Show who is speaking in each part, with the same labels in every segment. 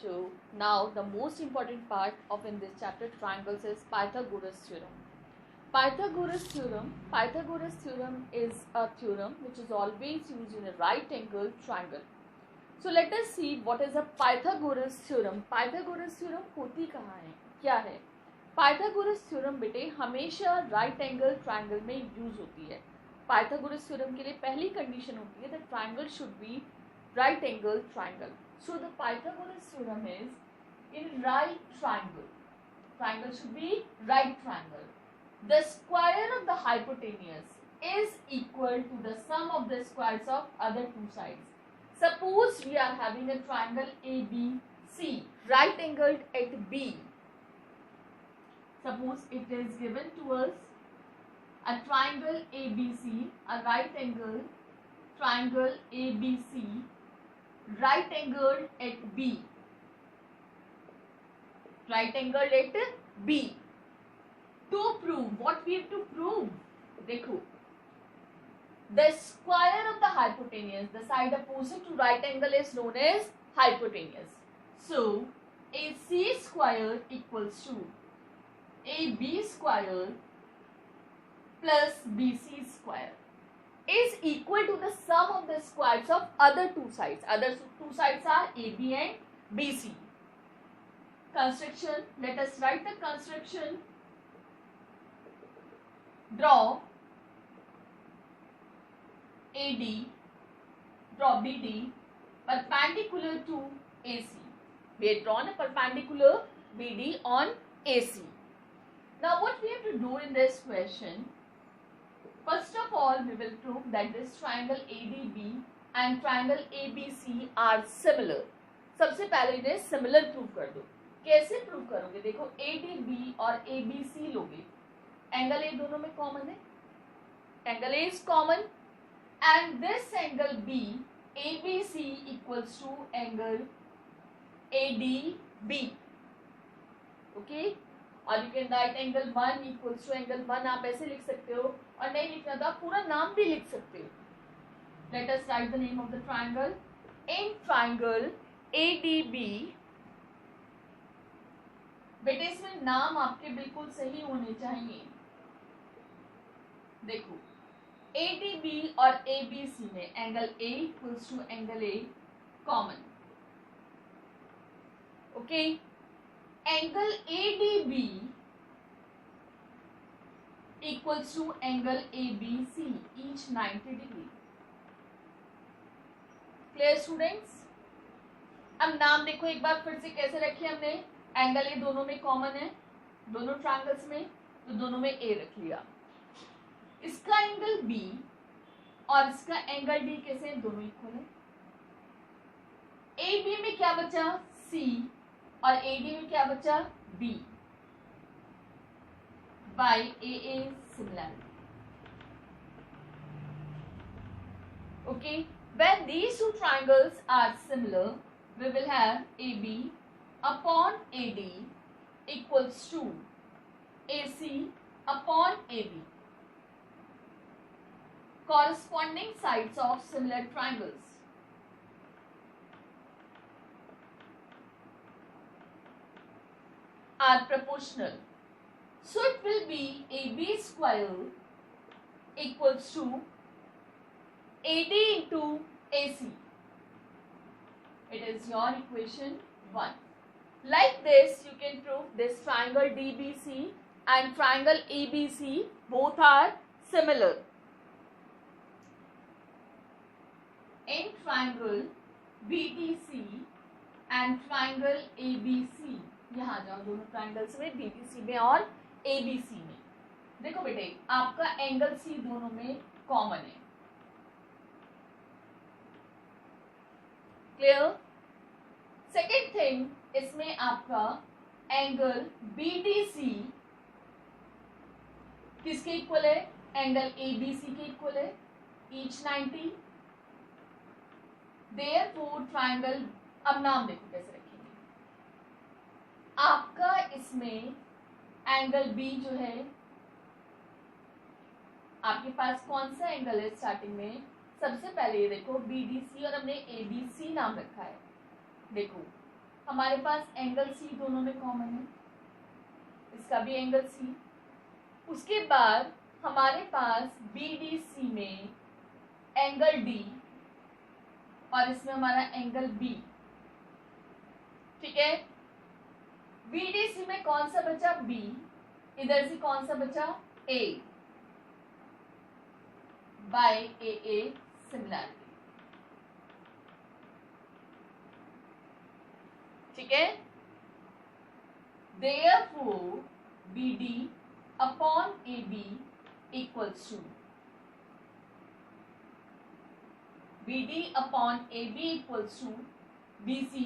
Speaker 1: 2. Now the most important part of in this chapter triangles is Pythagoras theorem. Pythagoras theorem is a theorem which is always used in a right angle triangle. So let us see what is a Pythagoras theorem. Pythagoras theorem होती कहाँ है, क्या है? Pythagoras theorem बेटे हमेशा right angle triangle में use होती है. Pythagoras theorem के लिए पहली कंडीशन होती है that triangle should be right angle triangle. So the Pythagoras theorem is in right triangle. Triangle should be right triangle. The square of the hypotenuse is equal to the sum of the squares of other two sides. Suppose we are having a triangle ABC, right angled at B. Suppose it is given to us a triangle ABC, a right angle triangle ABC, right angled at B. Right angled at B. To prove, what we have to prove? देखो, the square of the hypotenuse, the side opposite to right angle is known as hypotenuse. So, AC square equals to AB square plus BC square is equal to the sum of the squares of other two sides. Other two sides are AB and BC. Construction, let us write the construction. Draw AD, draw BD perpendicular to AC. We have drawn a perpendicular BD on AC. Now what we have to do in this question, first of all we will prove that this triangle ADB and triangle ABC are similar. सबसे पहले इन्हें similar prove कर दो. कैसे prove करोगे? देखो ADB और ABC लोगे, एंगल ए दोनों में कॉमन है, angle A is common and this angle B ABC equals to angle ADB. Okay, और you can write angle 1 equals to angle 1. आप ऐसे लिख सकते हो, और नहीं लिखना तो आप पूरा नाम भी लिख सकते हो. Let us right the name of the triangle. In triangle ADB, बेटे इसमें नाम आपके बिल्कुल सही होने चाहिए. देखो ADB और ABC में angle A equals to angle A common. Okay, angle ADB equals to angle ABC, each 90 degree. Clear students? अब नाम देखो एक बार फिर से कैसे रखे हमने. एंगल ए दोनों में कॉमन है, दोनों ट्रायंगल्स में, तो दोनों में ए रख लिया. इसका एंगल बी और इसका एंगल डी कैसे हैं? दोनों इक्वल है. ए बी में क्या बचा? सी, और ए डी में क्या बचा? B. By A A similarity. Okay, when these two triangles are similar, we will have AB upon AD equals to AC upon AB. Corresponding sides of similar triangles. Are proportional. So it will be AB square equals to AD into AC. It is your equation 1. Like this, you can prove this triangle DBC and triangle ABC both are similar. In triangle BTC and triangle ABC, यहाँ जाओ दोनों triangles में, BTC में और ABC में. देखो बेटे, आपका एंगल C दोनों में कॉमन है. क्लियर? सेकेंड थिंग, इसमें आपका एंगल BDC किसके इक्वल है? एंगल ABC के इक्वल है, ईच 90. देयरफॉर ट्राइंगल, अब नाम देखो कैसे रखेंगे. आपका इसमें एंगल B जो है, आपके पास कौन सा एंगल है स्टार्टिंग में? सबसे पहले ये देखो BDC और हमने ABC नाम रखा है. देखो हमारे पास एंगल सी दोनों में कॉमन है, इसका भी एंगल सी। उसके बाद हमारे पास BDC में एंगल D और इसमें हमारा एंगल B, ठीक है। BDC में कौन सा बचा? B, इधर से कौन सा बचा? A बाय AA सिमिलैरिटी, ठीक है। Therefore BD upon AB equals to BD upon AB equals to BC।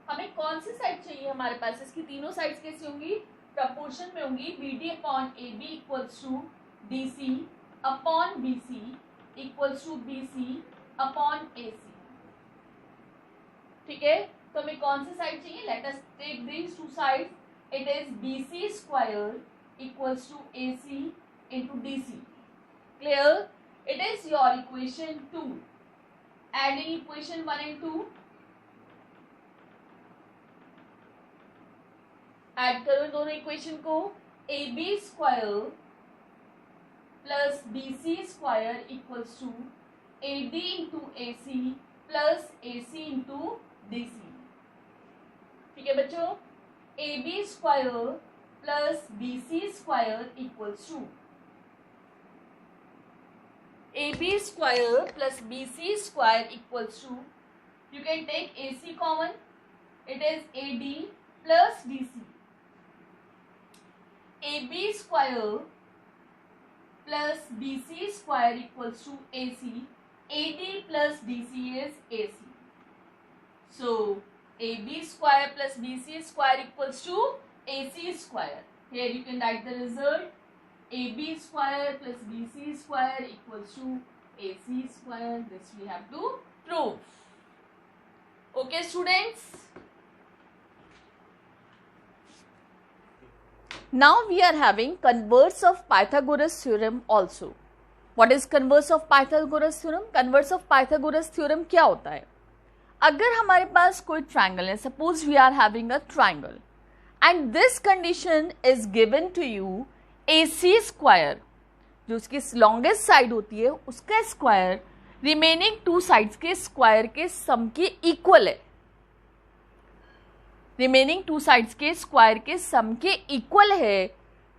Speaker 1: हमें कौन सी साइड चाहिए? हमारे पास इसकी तीनों साइड्स कैसी होंगी? प्रपोर्शन में होंगी। BD upon AB equals to DC upon BC equals to BC upon AC, ठीक है। तो हमें कौन सी साइड चाहिए? Let us take these two sides. It is BC square equals to AC into DC। Clear? It is your equation 2। Adding equation 1 and 2, add करो दोनों equation को। AB square plus BC square equals to AD into AC plus AC into DC, ठीक है बच्चों। AB square plus BC square equals to AB square plus BC square equals to, you can take AC common, it is AD plus DC। AB square plus BC square equals to AC, AD plus DC is AC, so AB square plus BC square equals to AC square। Here you can write the result, AB square plus BC square equals to AC square। This we have to prove। Okay students, now we are having converse of Pythagoras theorem also। What is converse of Pythagoras theorem? Converse of Pythagoras theorem क्या होता है? अगर हमारे पास कोई triangle है, suppose we are having a triangle and this condition is given to you, AC square जो उसकी longest side होती है उसका स्क्वायर रिमेनिंग टू साइड्स के स्क्वायर के सम के इक्वल है। रिमेनिंग टू साइड्स के स्क्वायर के सम के इक्वल है,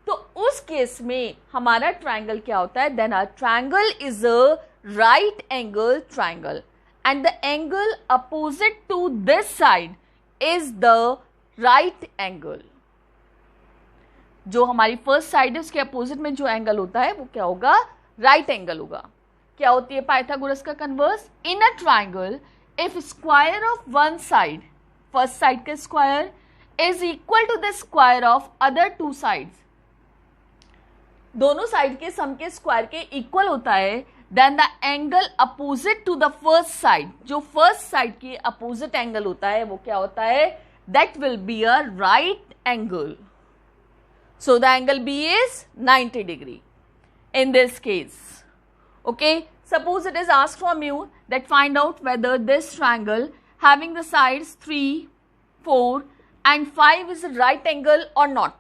Speaker 1: तो उस केस में हमारा ट्रायंगल क्या होता है? Then our triangle is a right angle triangle and the angle opposite to this side is the right angle. जो हमारी फर्स्ट साइड है उसके अपोजिट में जो एंगल होता है वो क्या होगा? राइट एंगल होगा। क्या होती है पाइथागोरस का converse? In a triangle if square of one side, first side का square is equal to the square of other two sides, दोनों साइड के सम के स्क्वायर के इक्वल होता है, then the angle opposite to the first side, जो first side के अपोजिट एंगल होता है वो क्या होता है? That will be a right angle. So the angle B is 90 degree in this case। Okay, suppose it is asked from you that find out whether this triangle having the sides 3, 4 and 5 is a right angle or not।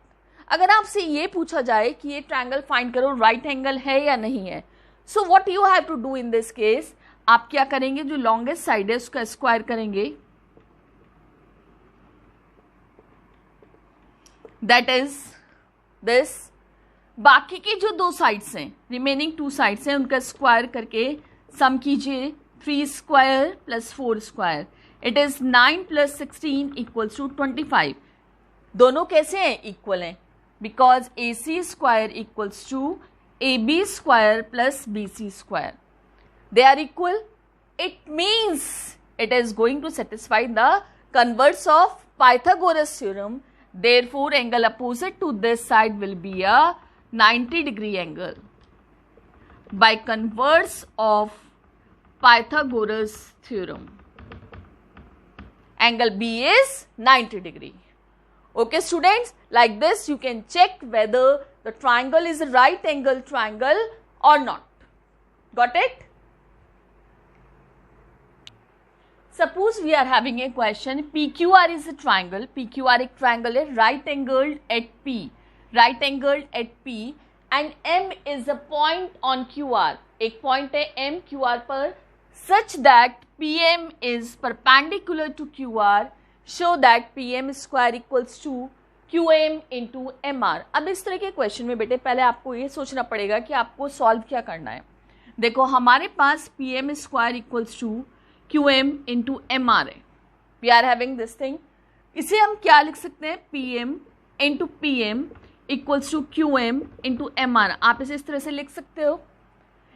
Speaker 1: अगर आपसे ये पूछा जाए कि ये triangle find करो right angle है या नहीं है, so what you have to do in this case, आप क्या करेंगे? जो लॉन्गेस्ट साइड है उसका स्क्वायर करेंगे, दैट इज दिस। बाकी की जो दो साइड्स हैं, रिमेनिंग टू साइड्स हैं, उनका स्क्वायर करके सम कीजिए। 3 square plus 4 square, it is 9 plus 16 equals to 25। दोनों कैसे हैं? इक्वल हैं, because AC square equals to AB square plus BC square, they are equal. It means it is going to satisfy the converse of Pythagoras theorem। Therefore angle opposite to this side will be a 90 degree angle by converse of Pythagoras theorem। Angle B is 90 degree। Okay students, like this you can check whether the triangle is a right angle triangle or not। Got it? Suppose we are having a question, PQR is a triangle, PQR एक triangle है, right angled at P, right angled at P and M is a point on QR, एक point है M QR पर, such that PM is perpendicular to QR, show that PM square equals to QM into MR. अब इस तरह के question में बेटे पहले आपको ये सोचना पड़ेगा कि आपको सॉल्व क्या करना है. देखो हमारे पास PM square equals to QM into MR है. We are having this thing. इसे हम क्या लिख सकते हैं, PM into PM equals to QM into MR. आप इसे इस तरह से लिख सकते हो.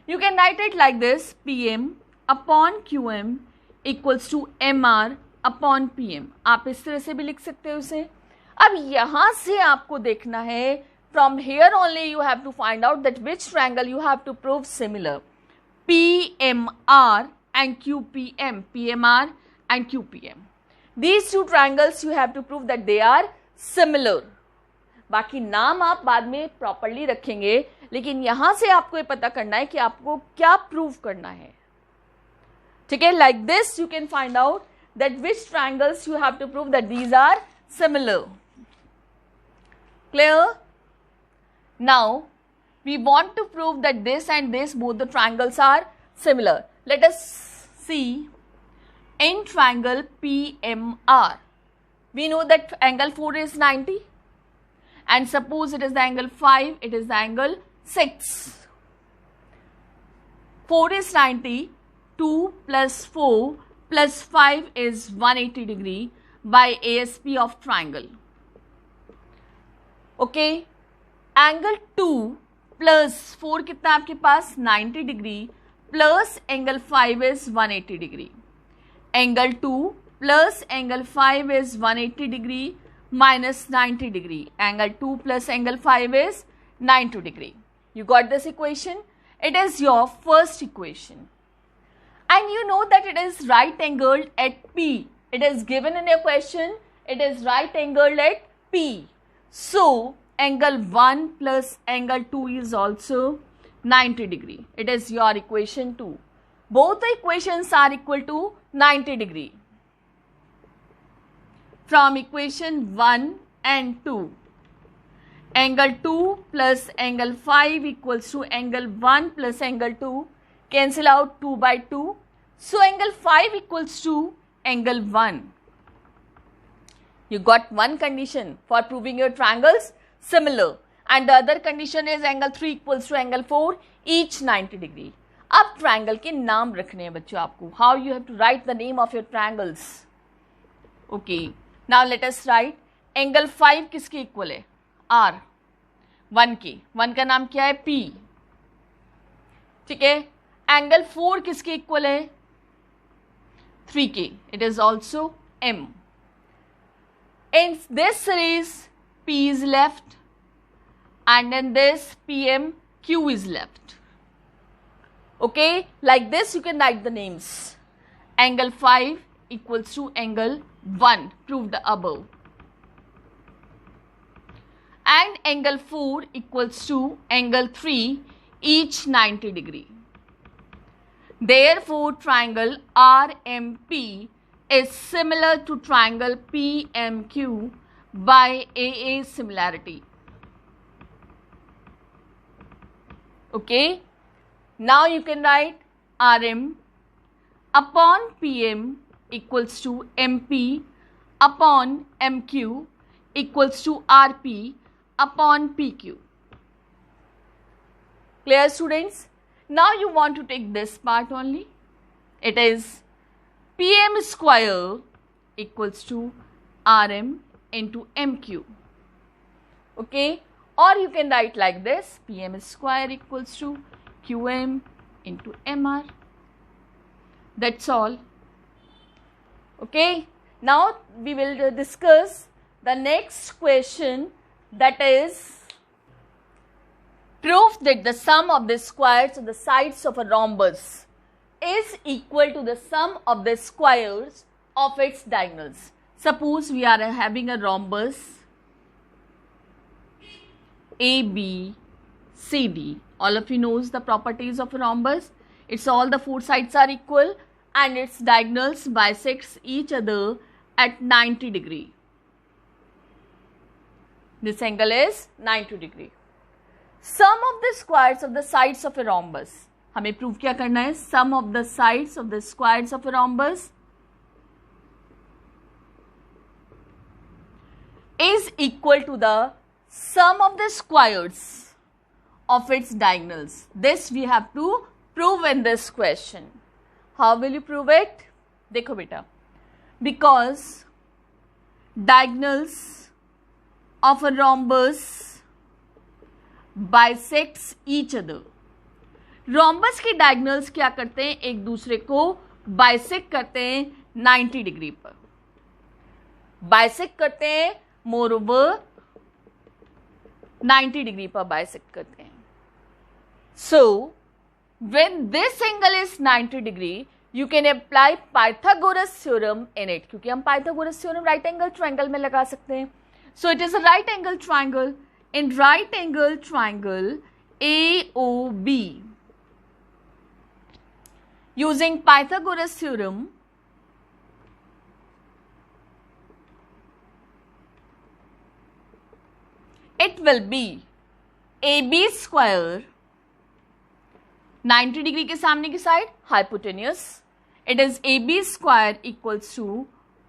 Speaker 1: You can write it like this, PM upon QM equals to MR upon PM. आप इस तरह से भी लिख सकते हो इसे. अब यहाँ से आपको देखना है, from here only you have to find out that which triangle you have to prove similar. PMR and QPM, PMR and QPM. These two triangles you have to prove that they are similar. बाकी नाम आप बाद में properly रखेंगे, लेकिन यहां से आपको ये पता करना है कि आपको क्या प्रूव करना है. ठीक है, like this you can find out that which triangles you have to prove that these are similar. Clear? Now we want to prove that this and this both the triangles are similar. Let us see in triangle PMR. We know that angle 4 is 90 and suppose it is the angle 5, it is the angle 6. 4 is 90, 2 plus 4 plus 5 is 180 degree by ASP of triangle. Okay, angle 2 plus 4 कितना आपके पास 90 degree plus angle 5 is 180 degree. Angle 2 plus angle 5 is 180 degree minus 90 degree. Angle 2 plus angle 5 is 90 degree. You got this equation? It is your first equation. And you know that it is right angled at P. It is given in your question, it is right angled at P. So angle 1 plus angle 2 is also 90 degree. It is your equation 2. Both the equations are equal to 90 degree. From equation 1 and 2, angle 2 plus angle 5 equals to angle 1 plus angle 2. Cancel out 2 by 2. So angle 5 equals to angle 1. You got one condition for proving your triangles similar and the other condition is angle 3 equals to angle 4, each 90 degree. अब triangle के नाम रखने हैं बच्चों आपको. How you have to write the name of your triangles? Okay, now let us write angle 5 किसके equal है, R. 1 के, 1 का नाम क्या है, P. ठीक है. एंगल 4 किसके इक्वल है, 3 के, it is also M. In this series, P is left and in this PM, Q is left. Okay, like this you can write the names. Angle 5 equals to angle 1, prove the above. And angle 4 equals to angle 3, each 90 degree. Therefore, triangle RMP is similar to triangle PMQ by AA similarity. Okay, now you can write RM upon PM equals to MP upon MQ equals to RP upon PQ. Clear, students? Now you want to take this part only. It is PM square equals to RM into MQ. Okay, or you can write like this, PM square equals to QM into MR. That's all. Okay, now we will discuss the next question, that is prove that the sum of the squares of the sides of a rhombus is equal to the sum of the squares of its diagonals. Suppose we are having a rhombus ABCD. All of you knows the properties of a rhombus. It's all the four sides are equal and its diagonals bisects each other at 90 degree. This angle is 90 degree. Sum of the squares of the sides of a rhombus. हमें prove क्या करना है? Sum of the sides of the squares of a rhombus is equal to the sum of the squares of its diagonals. This we have to prove in this question. How will you prove it? देखो बेटा, because diagonals of a rhombus bisects each other. Rhombus के diagonals क्या करते हैं? एक दूसरे को bisect करते हैं 90 डिग्री पर. Bisect करते हैं, moreover 90 डिग्री पर bisect करते हैं. So, when this angle is 90 degree, you can apply Pythagoras theorem in it. क्योंकि हम Pythagoras theorem right angle triangle में लगा सकते हैं. So, it is a right angle triangle. In right angle triangle AOB, using Pythagoras theorem, it will be AB square 90 degree के सामने की side hypotenuse. It is AB square equals to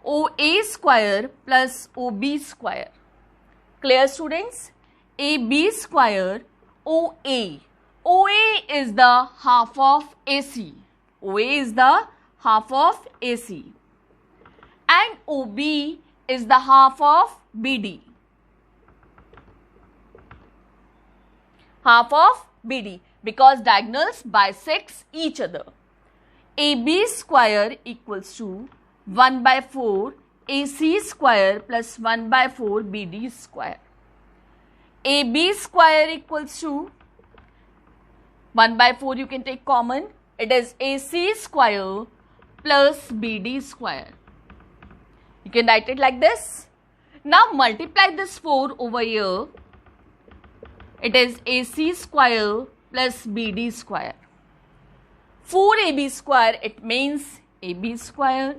Speaker 1: OA square plus OB square. Clear students? AB square OA. OA is the half of AC. OA is the half of AC. And OB is the half of BD. Half of BD. Because diagonals bisects each other. AB square equals to 1 by 4 AC square plus 1 by 4 BD square. AB square equals to 1 by 4 you can take common. It is AC square plus BD square. You can write it like this. Now multiply this 4 over here. It is AC square plus BD square. 4AB square, it means AB square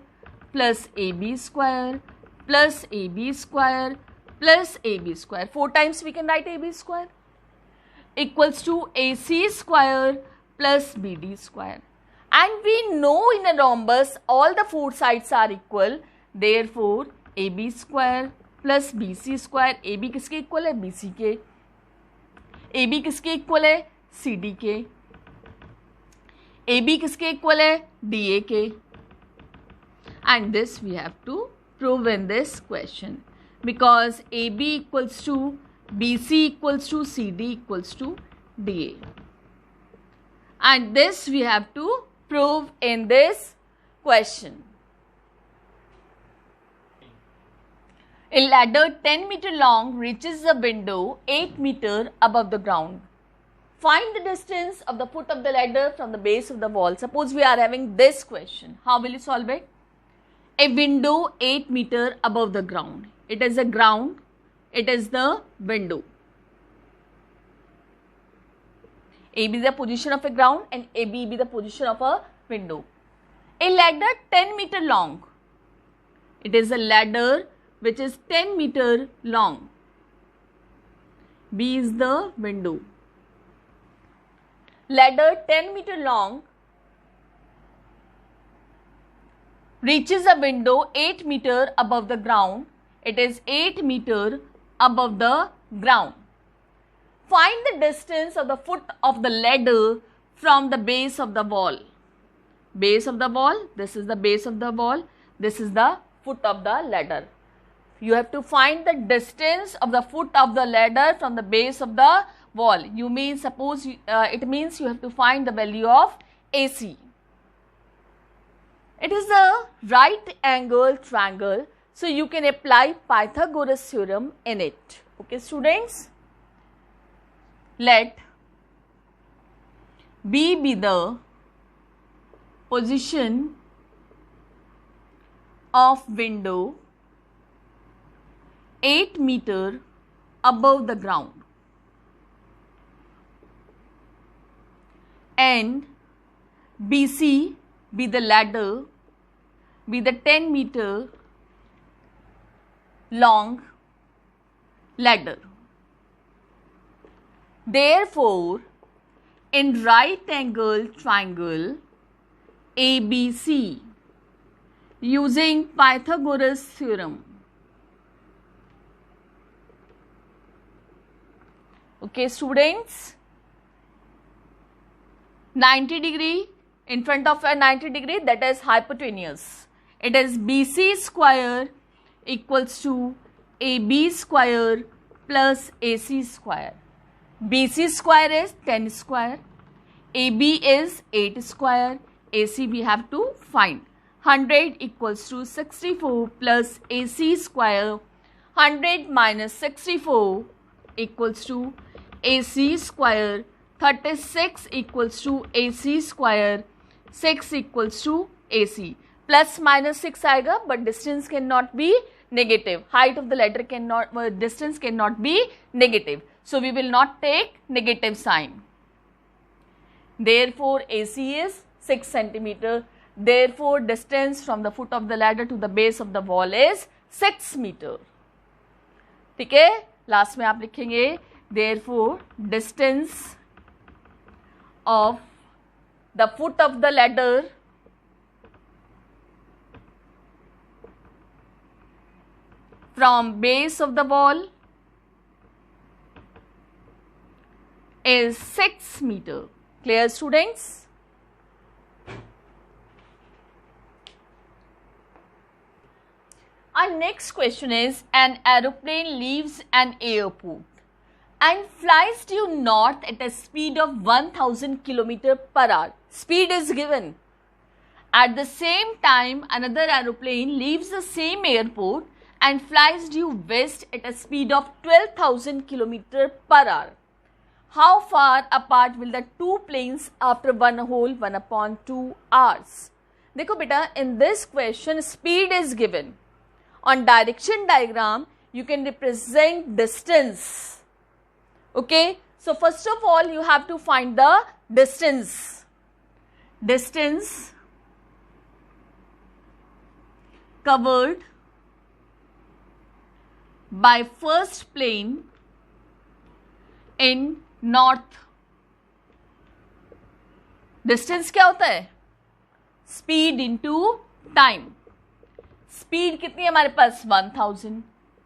Speaker 1: plus AB square plus AB square plus AB square. 4 times we can write AB square equals to AC square plus BD square. And we know in a rhombus all the 4 sides are equal. Therefore, AB square plus BC square. AB किसके equal है? BC के. AB किसके equal है? CD के. AB किसके equal है? DA के. And this we have to prove in this question. Because AB equals to BC equals to CD equals to DA. And this we have to prove in this question. A ladder 10 meter long reaches a window 8 meter above the ground. Find the distance of the foot of the ladder from the base of the wall. Suppose we are having this question. How will you solve it? A window 8 meter above the ground. It is a ground. It is the window. AB is the position of a ground and AB be the position of a window. A ladder 10 meter long. It is a ladder which is 10 meter long. B is the window. Ladder 10 meter long reaches a window 8 meter above the ground. It is 8 meter above the ground. Find the distance of the foot of the ladder from the base of the wall. Base of the wall, this is the base of the wall, this is the foot of the ladder. You have to find the distance of the foot of the ladder from the base of the wall. You mean suppose it means you have to find the value of AC. It is a right angle triangle, so you can apply Pythagoras theorem in it. Okay students, let B be the position of window 8 meter above the ground and BC be the ladder, be the 10-meter long ladder. Therefore, in right angle triangle ABC, using Pythagoras theorem, okay students, 90 degree, in front of a 90 degree, that is hypotenuse. It is BC square equals to AB square plus AC square. BC square is 10 square, AB is 8 square, AC we have to find. 100 equals to 64 plus AC square. 100 minus 64 equals to AC square. 36 equals to AC square. 6 equals to AC. Plus minus 6 आएगा, but distance cannot be negative. Height of the ladder cannot, distance cannot be negative. So we will not take negative sign. Therefore, AC is 6 centimeter. Therefore, distance from the foot of the ladder to the base of the wall is 6 meter. ठीक है, last में आप लिखेंगे therefore distance of the foot of the ladder from base of the wall is 6 meter. Clear students? Our next question is, an aeroplane leaves an airport and flies due north at a speed of 1000 km per hour. Speed is given. At the same time, another aeroplane leaves the same airport and flies due west at a speed of 12,000 km per hour. How far apart will the two planes after 1/2 hours? देखो बेटा, in this question speed is given. On direction diagram, you can represent distance. Okay, so first of all, you have to find the distance. Distance covered by first plane in north. Distance क्या होता है? Speed into time. Speed कितनी है हमारे पास? 1000.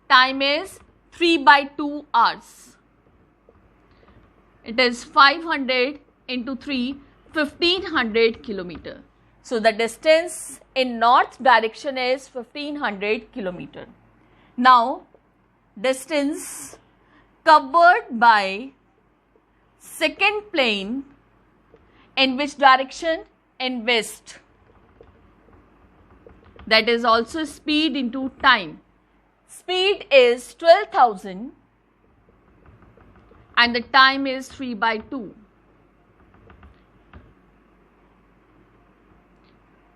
Speaker 1: Time is 3/2 hours. It is 500 into 3, 1500 kilometer. So the distance in north direction is 1500 kilometer. Now, distance covered by second plane in which direction? In west. That is also speed into time. Speed is 12,000 and the time is 3/2.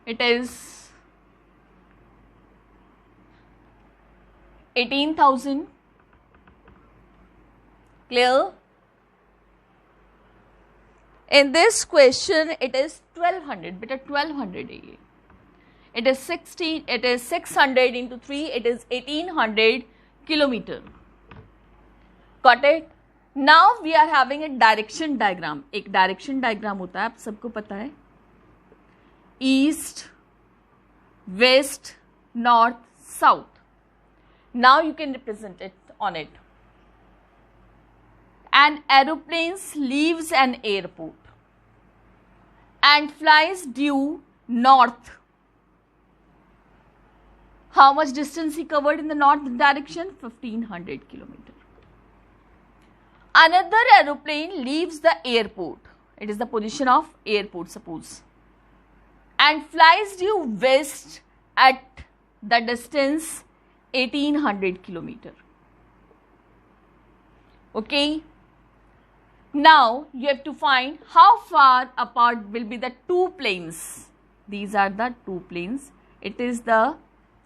Speaker 1: It is 18,000. Clear? In this question, it is 1200. Beta 1200 है ये. It is 600 into 3. It is 1800 kilometer. Got it? Now we are having a direction diagram. एक direction diagram होता है, आप सबको पता है. East, west, north, south. Now you can represent it on it. An aeroplane leaves an airport and flies due north. How much distance he covered in the north direction? 1500 kilometer. Another aeroplane leaves the airport. It is the position of airport, suppose. And flies due west at the distance 1800 kilometer. Okay. Now you have to find how far apart will be the two planes. These are the two planes. It is the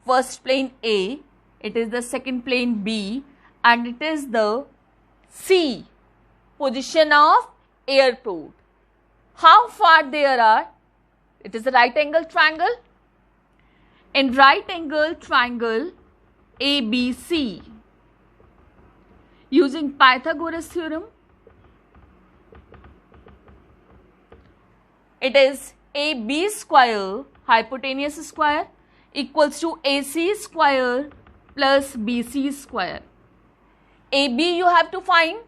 Speaker 1: first plane A, it is the second plane B, and it is the C, position of airport. How far there are? It is a right angle triangle. In right angle triangle ABC, using Pythagoras theorem, it is AB square hypotenuse square equals to AC square plus BC square. AB you have to find.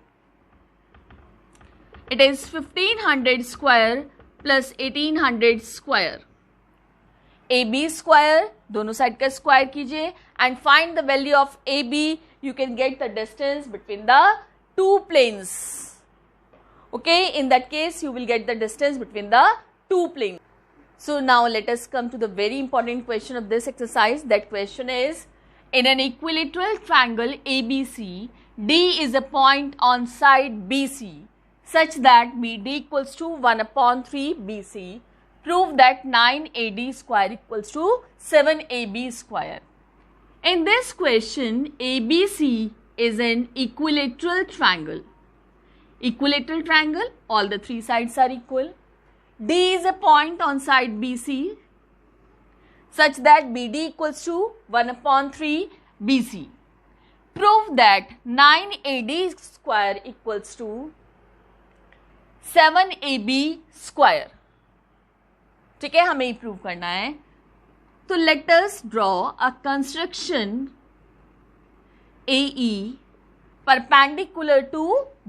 Speaker 1: It is 1500 square plus 1800 square. AB square, दोनों side का square कीजिए and find the value of AB. You can get the distance between the two planes. Okay, in that case you will get the distance between the two planes. So now let us come to the very important question of this exercise. That question is, in an equilateral triangle ABC, D is a point on side BC such that BD equals to 1/3 BC. Prove that 9AD square equals to 7AB square. In this question, ABC is an equilateral triangle. Equilateral triangle, all the three sides are equal. D is a point on side BC such that BD equals to 1/3 BC. Prove that 9AD square equals to 7AB square. ठीक है, हमें prove करना है. तो let us draw a construction AE perpendicular to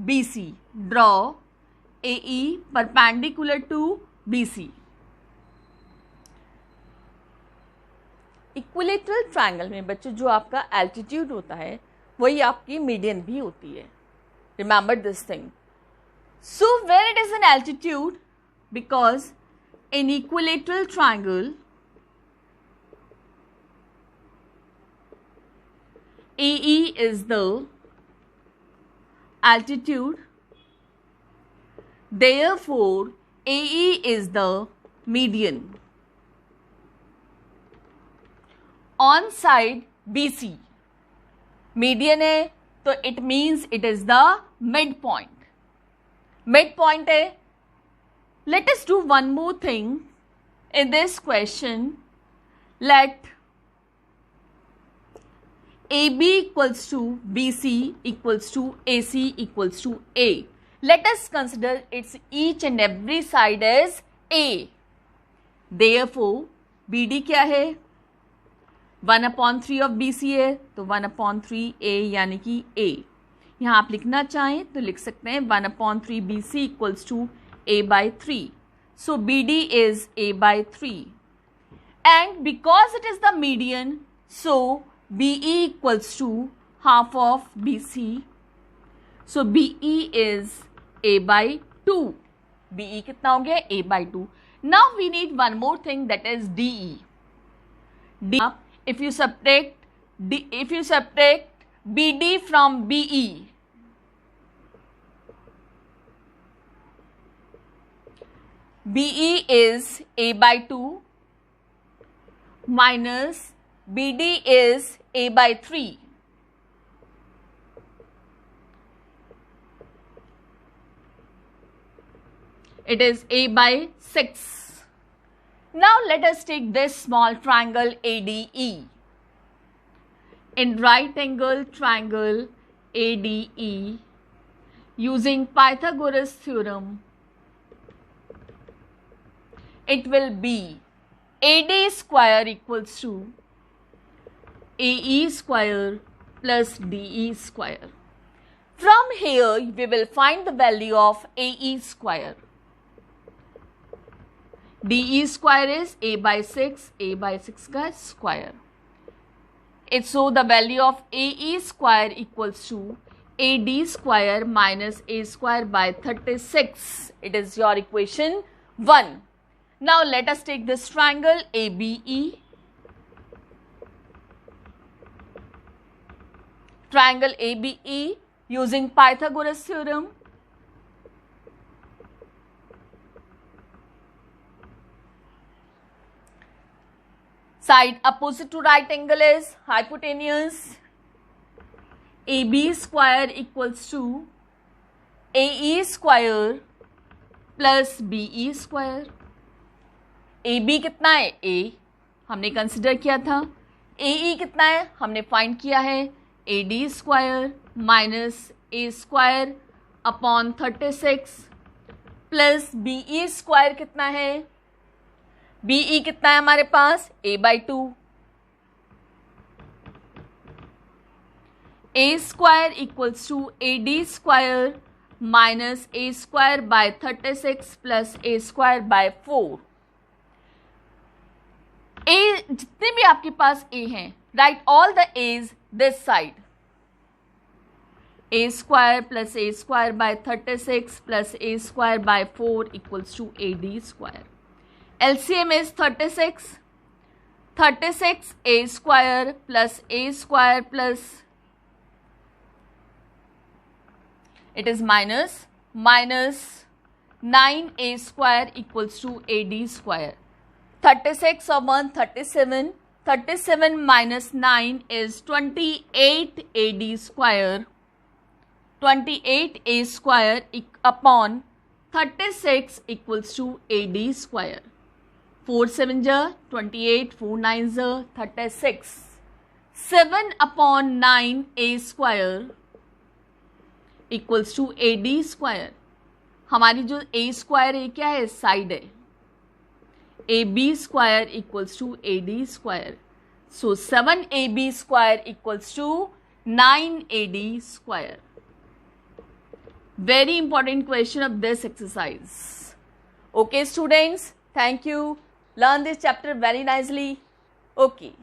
Speaker 1: BC. Draw AE perpendicular to BC. Equilateral triangle में बच्चों जो आपका एल्टीट्यूड होता है वही आपकी मीडियन भी होती है. Remember this thing. So where it is an altitude, because in equilateral triangle AE is the altitude, therefore AE is the median on side BC. median है तो it means it is the midpoint. midpoint है. Let us do one more thing in this question. Let AB equals to BC equals to AC equals to A. Let us consider its each and every side as A. Therefore, BD क्या है? 1/3 of BC है तो 1/3 A यानी कि A. यहाँ आप लिखना चाहें तो लिख सकते हैं 1/3 BC equals to A by 3. So BD is A by 3. And because it is the median, so BE equals to half of BC. So BE is A by 2. BE कितना हो गया? A by 2. Now we need one more thing, that is DE. If you subtract BD from BE, BE is A by 2 minus BD is A by 3. It is A by 6. Now let us take this small triangle ADE. In right angle triangle ADE, using Pythagoras theorem, it will be AD square equals to AE square plus DE square. From here we will find the value of AE square. DE square is A by 6, A by 6 का square. So the value of AE square equals to AD square minus A square by 36. It is your equation 1. Now let us take this triangle ABE. Triangle ABE using Pythagoras theorem. Side opposite to right angle is hypotenuse. AB square equals to AE square plus BE square. A B कितना है, ए हमने consider किया था, ए ई कितना है हमने find किया है, A D square minus A square upon 36 plus B E square कितना है, बी ई कितना है हमारे पास, a by 2, A square equals to A D square minus A square by 36 plus A square by 4। A जितने भी आपके पास ए हैं, write all the A's this side, A square plus A square by 36 plus A square by 4 equals to A D square. LCM is 36, 36 a square plus a square plus it is minus 9 a square equals to a d square. 36 or 137, 37 minus 9 is 28 a d square, 28 a square upon 36 equals to a d square. 4 7 जा 28, 4 9 जा 36, 7 upon 9 a square equals to a d square। हमारी जो a square है क्या है, side है, a b square equals to a d square। So 7 a b square equals to 9 a d square। Very important question of this exercise. Okay students, thank you. Learn this chapter very nicely. Okay.